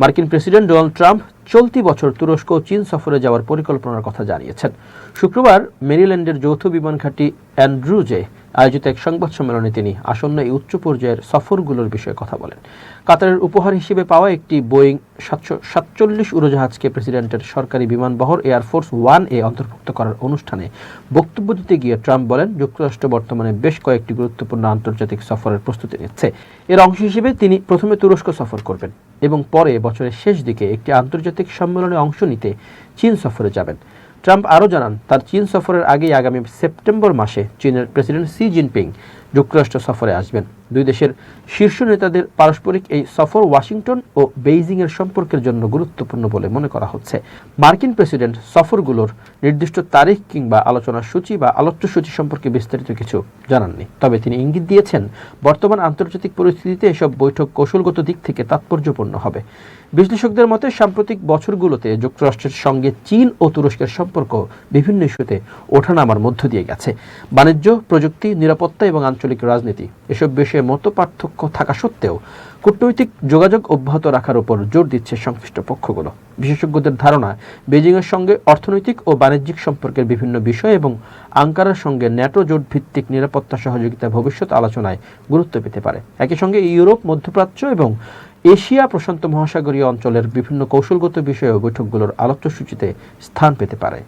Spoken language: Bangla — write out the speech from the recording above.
মার্কিন প্রেসিডেন্ট ডোনাল্ড ট্রাম্প চলতি বছর তুরস্ক ও চীন সফরে যাওয়ার পরিকল্পনার কথা জানিয়েছেন। শুক্রবার মেরিল্যান্ডের যৌথ বিমান ঘাঁটি অ্যান্ড্রুজে আয়োজিত এক সংবাদ সম্মেলনে তিনি আসন্ন এই উচ্চ পর্যায়ের সফরগুলোর বিষয়ে কথা বলেন। কাতারের উপহার হিসেবে পাওয়া একটি বোয়িং 747 উড়োজাহাজকে প্রেসিডেন্টের সরকারি বিমানবহর এয়ারফোর্স 1-এ অন্তর্ভুক্ত করার অনুষ্ঠানে বক্তব্য দিতে গিয়ে ট্রাম্প বলেন, যুক্তরাষ্ট্র বর্তমানে বেশ কয়েকটি গুরুত্বপূর্ণ আন্তর্জাতিক সফরের প্রস্তুতি নিচ্ছে। এর অংশ হিসেবে তিনি প্রথমে তুরস্ক সফর করবেন এবং পরে বছরের শেষ দিকে একটি আন্তর্জাতিক সম্মেলনে অংশ নিতে চীন সফরে যাবেন। ট্রাম্প আরও জানান, তার চীন সফরের আগেই আগামী সেপ্টেম্বর মাসে চীনের প্রেসিডেন্ট শি জিনপিং যুক্তরাষ্ট্র সফরে আসবেন। দুই দেশের শীর্ষ নেতাদের পারস্পরিক এই সফর ওয়াশিংটন ও বেইজিংয়ের সম্পর্কের জন্য গুরুত্বপূর্ণ বলে মনে করা হচ্ছে। মার্কিন প্রেসিডেন্ট সফরগুলোর নির্দিষ্ট তারিখ কিংবা আলোচনার সূচি বা আলোচ্যসূচি সম্পর্কে বিস্তারিত কিছু জানাননি। তবে তিনি ইঙ্গিত দিয়েছেন, বর্তমান আন্তর্জাতিক পরিস্থিতিতে এসব বৈঠক কৌশলগত দিক থেকে তাৎপর্যপূর্ণ হবে। বিশ্লেষকদের মতে সাম্প্রতিক বছরগুলোতে যুক্তরাষ্ট্রের সঙ্গে চীন ও তুরস্কের সম্পর্ক বিভিন্ন ইস্যুতে ওঠানামার মধ্য দিয়ে গেছে। বাণিজ্য, প্রযুক্তি, নিরাপত্তা এবং আঞ্চলিক রাজনীতি এসব বিষয়ে মত পার্থক্য থাকা সত্ত্বেও কূটনৈতিক যোগাযোগ অব্যাহত রাখার উপর জোর দিচ্ছে সংশ্লিষ্ট পক্ষগুলো। বিশেষজ্ঞদের ধারণা, বেজিংয়ের সঙ্গে অর্থনৈতিক ও বাণিজ্যিক সম্পর্কের বিভিন্ন বিষয় এবং আঙ্কারার সঙ্গে ন্যাটো জোট ভিত্তিক নিরাপত্তা সহযোগিতা ভবিষ্যৎ আলোচনায় গুরুত্ব পেতে পারে। একই সঙ্গে ইউরোপ, মধ্যপ্রাচ্য এবং এশিয়া প্রশান্ত মহাসাগরীয় অঞ্চলের বিভিন্ন কৌশলগত বিষয়েও বৈঠকগুলোর আলোচ্যসূচিতে স্থান পেতে পারে।